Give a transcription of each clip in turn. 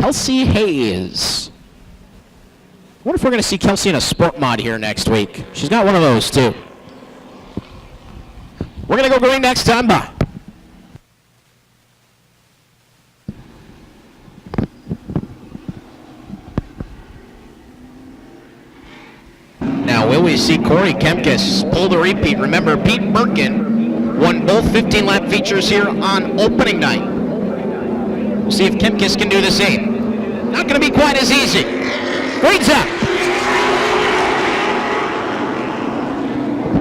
Kelsey Hayes. I wonder if we're going to see Kelsey in a sport mod here next week. She's got one of those, too. We're going to go green next time by. Now, will we see Corey Kemkes pull the repeat? Remember, Pete Birkin won both 15-lap features here on opening night. We'll see if Kemkes can do the same. Not going to be quite as easy. Green's up.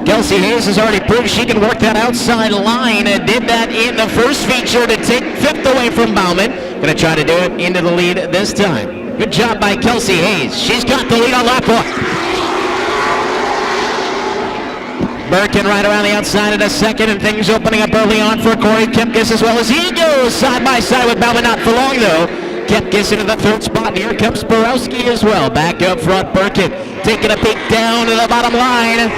Kelsey Hayes has already proved she can work that outside line and did that in the first feature to take fifth away from Bauman. Going to try to do it into the lead this time. Good job by Kelsey Hayes. She's got the lead on lap one. Birkin right around the outside in a second, and things opening up early on for Corey Kemkes as well as he goes side by side with Bauman. Not for long though. Kemkes into the third spot, and here comes FRRC as well. Back up front, Birkin taking a peek down to the bottom line.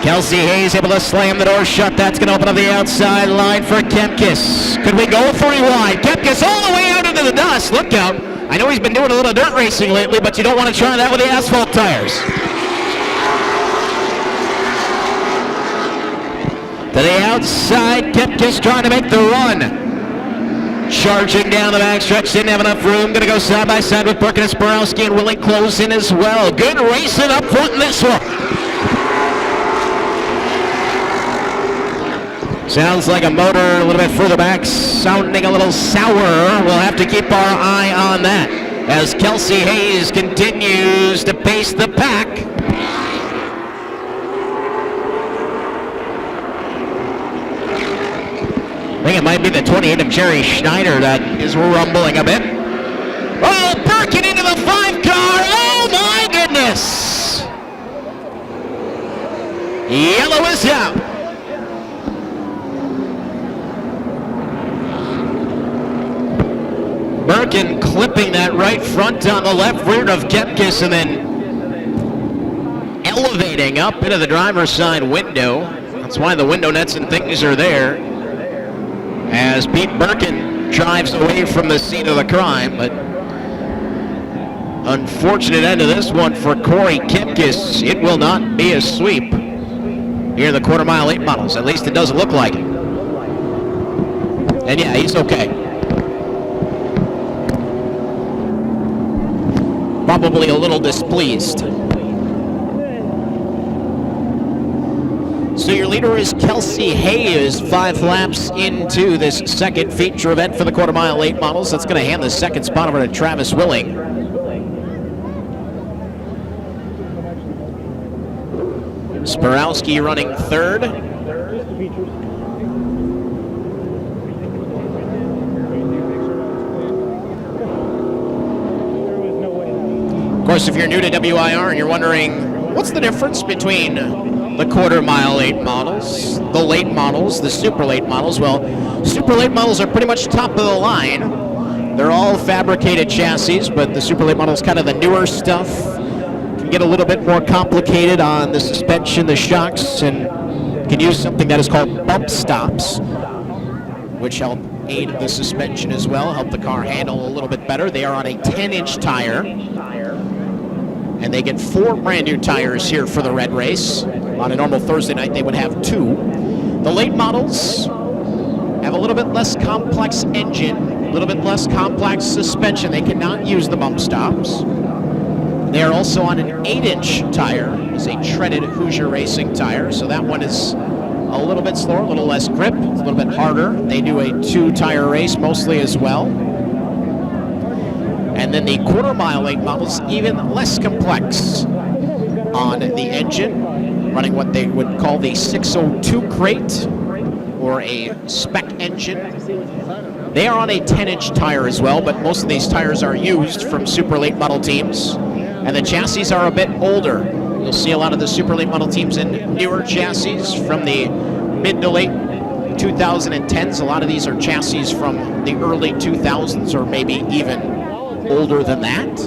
Kelsey Hayes able to slam the door shut. That's going to open up the outside line for Kemkes. Could we go 3 wide? Kemkes all the way out into the dust. Look out. I know he's been doing a little dirt racing lately, but you don't want to try that with the asphalt tires. To the outside, Kemkes trying to make the run. Charging down the backstretch, didn't have enough room. Going to go side by side with Birkin and FRRC, and Willie close in as well. Good racing up front in this one. Sounds like a motor a little bit further back, sounding a little sour. We'll have to keep our eye on that as Kelsey Hayes continues to pace the pack. I think it might be the 28 of Jerry Schneider that is rumbling a bit. Oh, Birkin into the 5 car. Oh my goodness. Yellow is out. Birkin clipping that right front on the left rear of Kemkes and then elevating up into the driver's side window. That's why the window nets and things are there. As Pete Birkin drives away from the scene of the crime, but unfortunate end of this one for Corey Kemkes. It will not be a sweep here in the quarter mile 8 models. At least it doesn't look like it. And yeah, he's okay. Probably a little displeased. So your leader is Kelsey Hayes, 5 laps into this second feature event for the quarter mile 8 models. That's going to hand the second spot over to Travis Willing. FRRC running third. Of course, if you're new to WIR and you're wondering what's the difference between the quarter mile 8 models, the late models, the super late models, well, super late models are pretty much top of the line. They're all fabricated chassis, but the super late models, kind of the newer stuff, can get a little bit more complicated on the suspension, the shocks, and can use something that is called bump stops, which help aid the suspension as well, help the car handle a little bit better. They are on a 10-inch tire, and they get 4 brand new tires here for the red race. On a normal Thursday night, they would have 2. The late models have a little bit less complex engine, a little bit less complex suspension. They cannot use the bump stops. They are also on an 8-inch tire. It's a treaded Hoosier Racing tire, so that one is a little bit slower, a little less grip, it's a little bit harder. They do a 2-tire race mostly as well. And then the quarter mile 8 models, even less complex on the engine, running what they would call the 602 crate or a spec engine. They are on a 10-inch tire as well, but most of these tires are used from super late model teams, and the chassis are a bit older. You'll see a lot of the super late model teams in newer chassis from the mid to late 2010s. A lot of these are chassis from the early 2000s or maybe even older than that.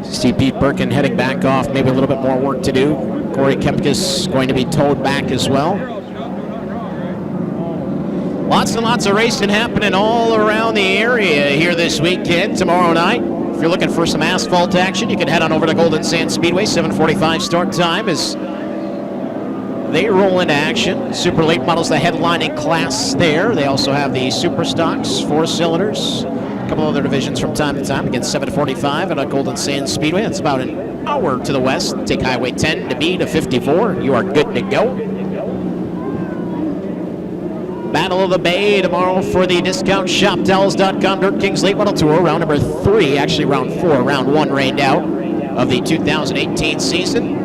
See Pete Birkin heading back off, maybe a little bit more work to do. Corey Kempkes going to be towed back as well. Lots and lots of racing happening all around the area here this weekend. Tomorrow night, if you're looking for some asphalt action, you can head on over to Golden Sand Speedway. 7:45 start time as they roll into action. Super late models, the headlining class there. They also have the super stocks, 4 cylinders, a couple other divisions from time to time. Again, 7:45 at Golden Sand Speedway. That's about an hour to the west. Take Highway 10 to B to 54. You are good to go. Battle of the Bay tomorrow for the DiscountShopDells.com Dirt Kings Late Model Tour. Round number 3, actually round 4. Round 1 rained out of the 2018 season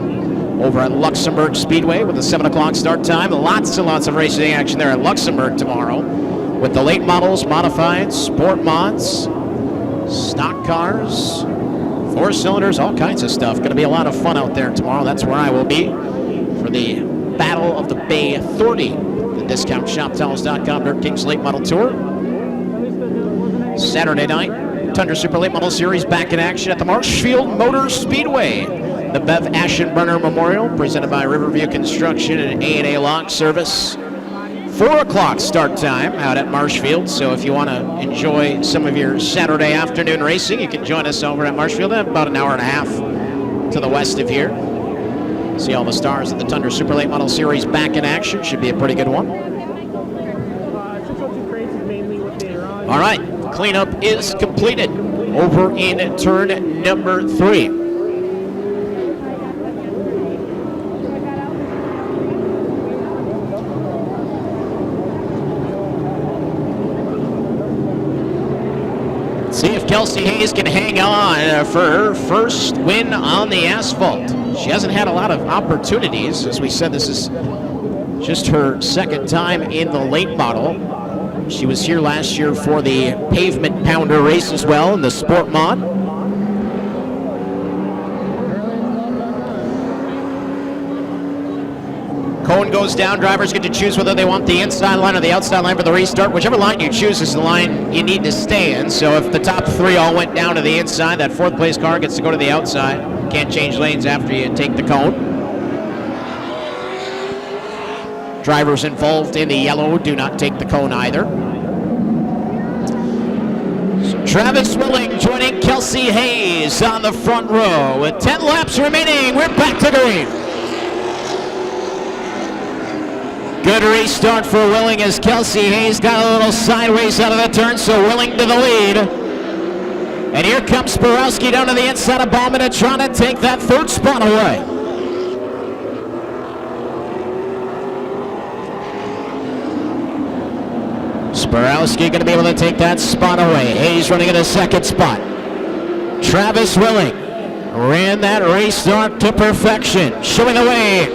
over at Luxembourg Speedway with a 7 o'clock start time. Lots and lots of racing action there at Luxembourg tomorrow with the late models, modified, sport mods, stock cars, 4 cylinders, all kinds of stuff. Going to be a lot of fun out there tomorrow. That's where I will be for the Battle of the Bay 30. DiscountShopDells.com Dirt Kings Late Model Tour. Saturday night, Tundra Super Late Model Series back in action at the Marshfield Motor Speedway. The Bev Aschenbrenner Memorial, presented by Riverview Construction and A&A Lock Service. 4 o'clock start time out at Marshfield, so if you want to enjoy some of your Saturday afternoon racing, you can join us over at Marshfield, about an hour and a half to the west of here. See all the stars of the Tundra Super Late Model Series back in action. Should be a pretty good one. All right, cleanup is completed over in turn number 3. See if Kelsey Hayes can hang on for her first win on the asphalt. She hasn't had a lot of opportunities. As we said, this is just her second time in the late model. She was here last year for the pavement pounder race as well in the sport mod. Cone goes down. Drivers get to choose whether they want the inside line or the outside line for the restart. Whichever line you choose is the line you need to stay in. So if the top 3 all went down to the inside, that 4th place car gets to go to the outside. Can't change lanes after you take the cone. Drivers involved in the yellow do not take the cone either. So Travis Willing joining Kelsey Hayes on the front row. With 10 laps remaining, we're back to green. Good restart for Willing as Kelsey Hayes got a little sideways out of the turn, so Willing to the lead. And here comes Sporowski down to the inside of Bauman and trying to take that 3rd spot away. Sporowski going to be able to take that spot away. Hayes running in a 2nd spot. Travis Willing ran that restart to perfection, showing the way.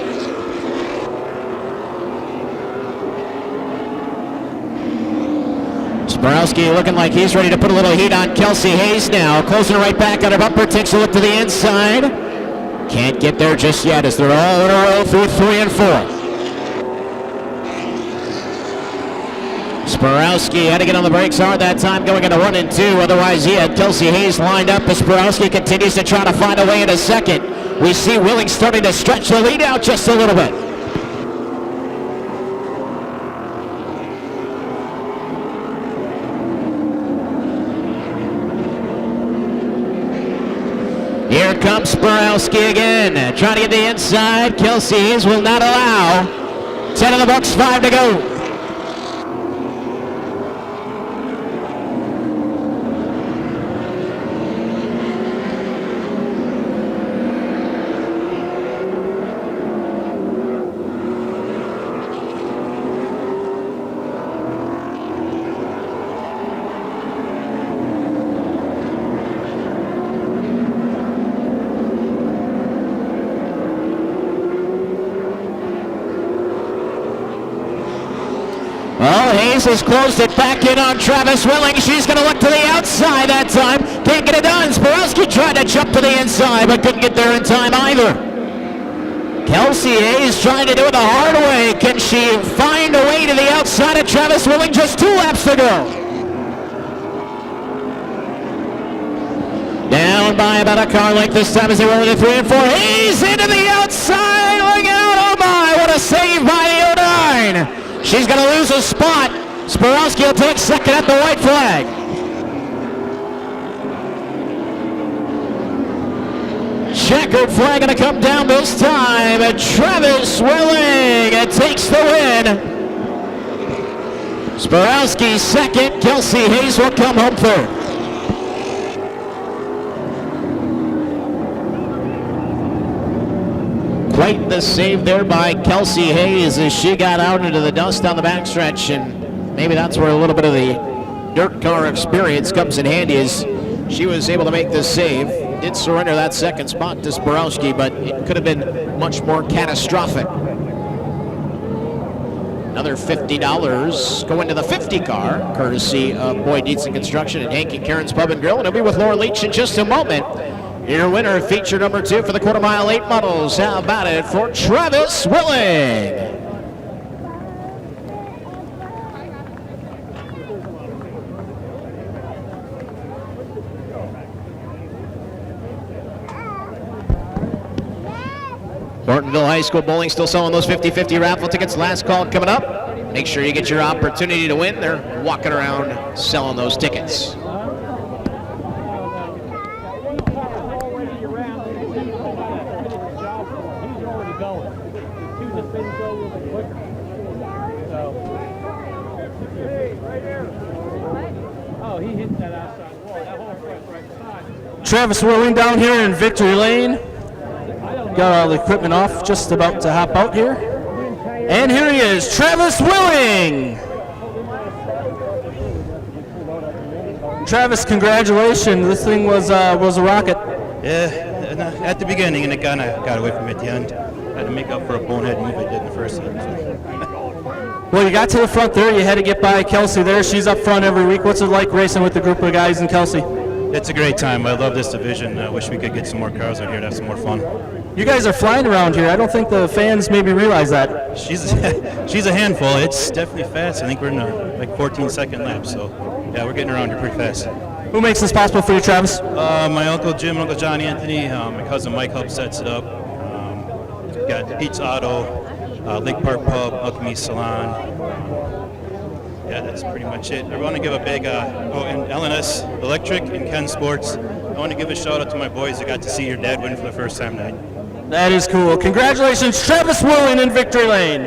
Sporowski looking like he's ready to put a little heat on Kelsey Hayes now. Closing right back on her bumper, takes a look to the inside. Can't get there just yet as they're all in a row through 3 and 4. Sporowski had to get on the brakes hard that time, going into 1 and 2. Otherwise, he had Kelsey Hayes lined up as Sporowski continues to try to find a way into 2nd. We see Willing starting to stretch the lead out just a little bit. Here comes Sporowski again, trying to get the inside. Kelsey Hayes will not allow. 10 in the books, 5 to go. Well, Hayes has closed it back in on Travis Willing. She's going to look to the outside that time. Can't get it done. Sporowski tried to jump to the inside, but couldn't get there in time either. Kelsey Hayes trying to do it the hard way. Can she find a way to the outside of Travis Willing? Just 2 laps to go. Down by about a car length this time as they roll into 3 and 4. He's into the outside. Look out. Oh my. What a save by the 09. She's going to lose a spot. Sporowski will take second at the white flag. Checkered flag going to come down this time. And Travis Willing takes the win. Sporowski second. Kelsey Hayes will come home third. Quite the save there by Kelsey Hayes as she got out into the dust on the backstretch, and maybe that's where a little bit of the dirt car experience comes in handy as she was able to make this save. Did surrender that second spot to Sporowski, but it could have been much more catastrophic. Another $50 going to the 50 car, courtesy of Boyd Dietz and Construction and Hank and Karen's Pub and Grill, and I'll be with Laura Leach in just a moment. Your winner, feature number 2 for the quarter mile 8 models. How about it for Travis Willing? Thorntonville High School Bowling still selling those 50-50 raffle tickets. Last call coming up. Make sure you get your opportunity to win. They're walking around selling those tickets. Travis Willing down here in Victory Lane. Got all the equipment off, just about to hop out here. And here he is, Travis Willing. Travis, congratulations. This thing was a rocket. Yeah, at the beginning, and it kind of got away from me at the end. I had to make up for a bonehead move I did in the first heat. Well, you got to the front there. You had to get by Kelsey there. She's up front every week. What's it like racing with the group of guys and Kelsey? It's a great time. I love this division. I wish we could get some more cars out here to have some more fun. You guys are flying around here. I don't think the fans maybe realize that. She's a handful. It's definitely fast. I think we're in a 14-second lap, so yeah, we're getting around here pretty fast. Who makes this possible for you, Travis? My Uncle Jim, Uncle John Anthony, my cousin Mike helps sets it up. Got Pete's Auto, Lake Park Pub, Alchemy Salon. Yeah, that's pretty much it. I want to give a big, and LNS Electric and Ken Sports. I want to give a shout out to my boys that got to see your dad win for the first time tonight. That is cool. Congratulations, Travis Willing in Victory Lane.